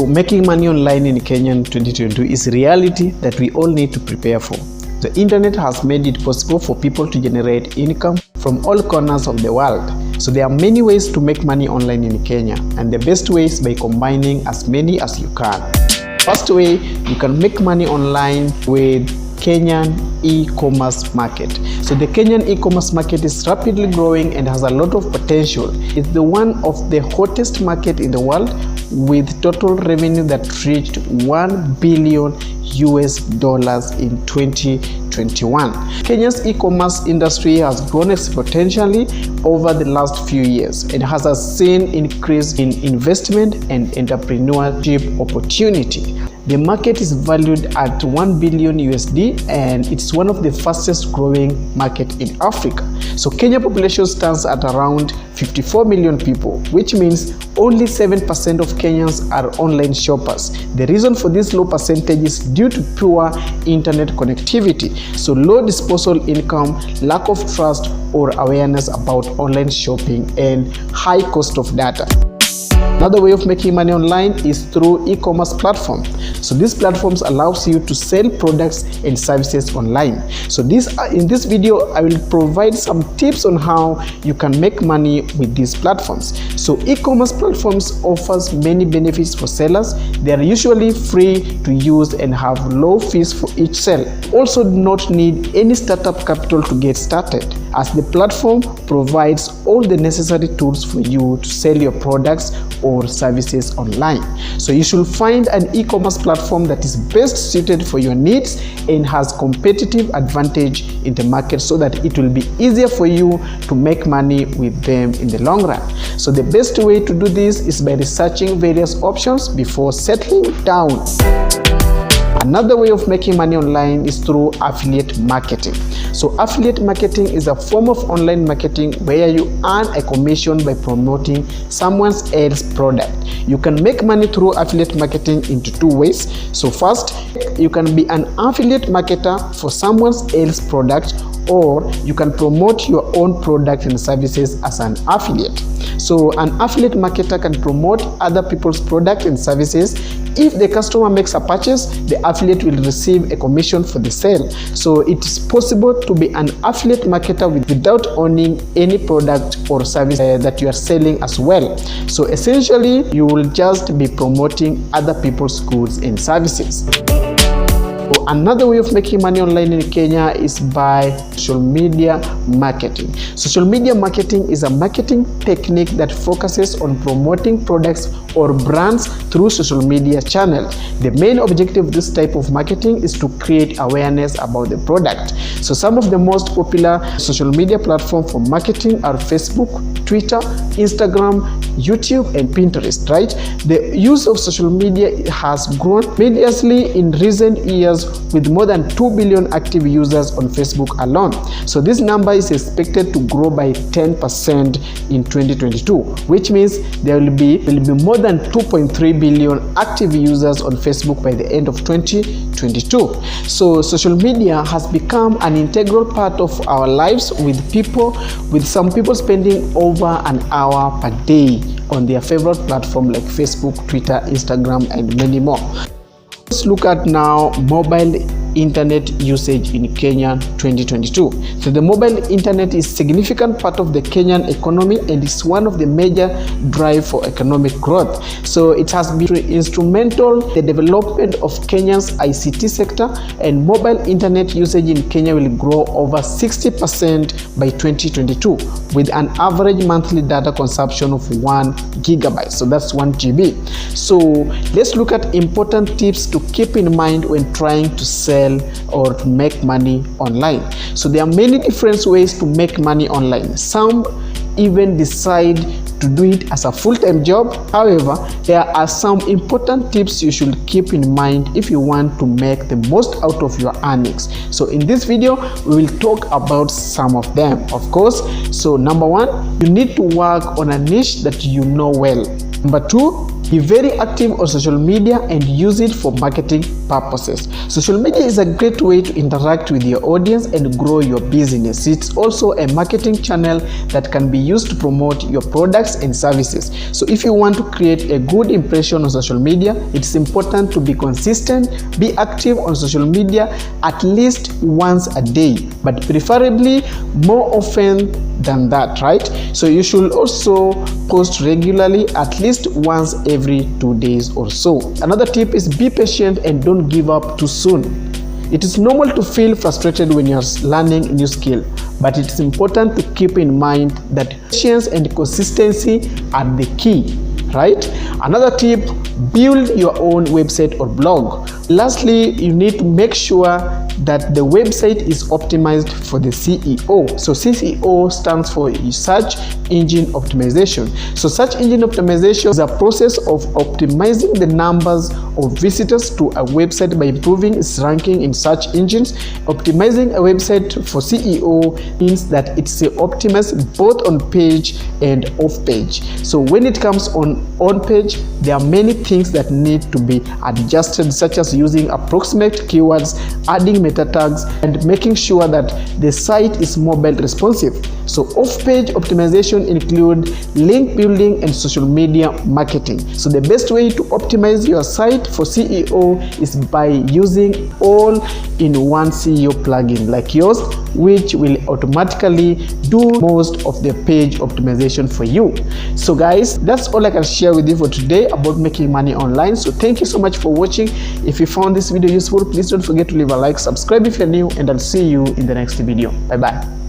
So making money online in Kenya in 2022 is a reality that we all need to prepare for. The internet has made it possible for people to generate income from all corners of the world. So there are many ways to make money online in Kenya, and the best way is by combining as many as you can. First way, you can make money online with Kenyan e-commerce market. So the Kenyan e-commerce market is rapidly growing and has a lot of potential. It's the one of the hottest market in the world, with total revenue that reached $1 billion in 2021. Kenya's e-commerce industry has grown exponentially over the last few years and has seen increase in investment and entrepreneurship opportunity. The market is valued at $1 billion and it's one of the fastest growing market in Africa. So Kenya population stands at around 54 million people, which means only 7% of Kenyans are online shoppers. The reason for this low percentage is due to poor internet connectivity, so low disposable income, lack of trust or awareness about online shopping, and high cost of data. Another way of making money online is through e-commerce platforms. So these platforms allows you to sell products and services online. So in this video, I will provide some tips on how you can make money with these platforms. So e-commerce platforms offers many benefits for sellers. They are usually free to use and have low fees for each sale. Also do not need any startup capital to get started, as the platform provides all the necessary tools for you to sell your products or services online. So you should find an e-commerce platform that is best suited for your needs and has competitive advantage in the market, so that it will be easier for you to make money with them in the long run. So the best way to do this is by researching various options before settling down. Another way of making money online is through affiliate marketing. So affiliate marketing is a form of online marketing where you earn a commission by promoting someone else's product. You can make money through affiliate marketing into two ways. So first, you can be an affiliate marketer for someone else's product, or you can promote your own product and services as an affiliate. So an affiliate marketer can promote other people's products and services. If the customer makes a purchase, the affiliate will receive a commission for the sale. So it is possible to be an affiliate marketer without owning any product or service that you are selling as well. So essentially, you will just be promoting other people's goods and services. Another way of making money online in Kenya is by social media marketing. Social media marketing is a marketing technique that focuses on promoting products or brands through social media channels. The main objective of this type of marketing is to create awareness about the product. So some of the most popular social media platforms for marketing are Facebook, Twitter, Instagram, YouTube, and Pinterest, right? The use of social media has grown tremendously in recent years, with more than 2 billion active users on Facebook alone. So this number is expected to grow by 10% in 2022, which means there will be more than 2.3 billion active users on Facebook by the end of 2022. So social media has become an integral part of our lives, with some people spending over an hour per day on their favorite platform like Facebook, Twitter, Instagram, and many more. Let's look at now mobile internet usage in Kenya 2022. So the mobile internet is a significant part of the Kenyan economy and is one of the major drive for economic growth. So it has been instrumental in the development of Kenya's ICT sector, and mobile internet usage in Kenya will grow over 60% by 2022, with an average monthly data consumption of 1 gigabyte. So that's 1 GB. So let's look at important tips to keep in mind when trying to sell or to make money online. So there are many different ways to make money online. Some even decide to do it as a full-time job. However, there are some important tips you should keep in mind if you want to make the most out of your earnings. So in this video, we will talk about some of them, of course. So number one, you need to work on a niche that you know well. Number two, Be very active on social media and use it for marketing purposes. Social media is a great way to interact with your audience and grow your business. It's also a marketing channel that can be used to promote your products and services. So if you want to create a good impression on social media, it's important to be consistent, be active on social media at least once a day, but preferably more often than that, right? So you should also post regularly, at least once every 2 days or so. Another tip is be patient and don't give up too soon. It is normal to feel frustrated when you're learning a new skill, but it is important to keep in mind that patience and consistency are the key, right? Another tip, build your own website or blog. Lastly, you need to make sure that the website is optimized for the SEO. So SEO stands for Search Engine Optimization. So Search Engine Optimization is a process of optimizing the numbers of visitors to a website by improving its ranking in search engines. Optimizing a website for SEO means that it's optimized both on page and off page. So when it comes on page, there are many things that need to be adjusted, such as using approximate keywords, adding meta tags, and making sure that the site is mobile responsive. So off-page optimization include link building and social media marketing. So the best way to optimize your site for SEO is by using all-in-one SEO plugin like yours, which will automatically do most of the page optimization for you. So guys, that's all I can share with you for today about making money online. So thank you so much for watching. If you found this video useful, please don't forget to leave a like, subscribe if you're new, and I'll see you in the next video. Bye bye.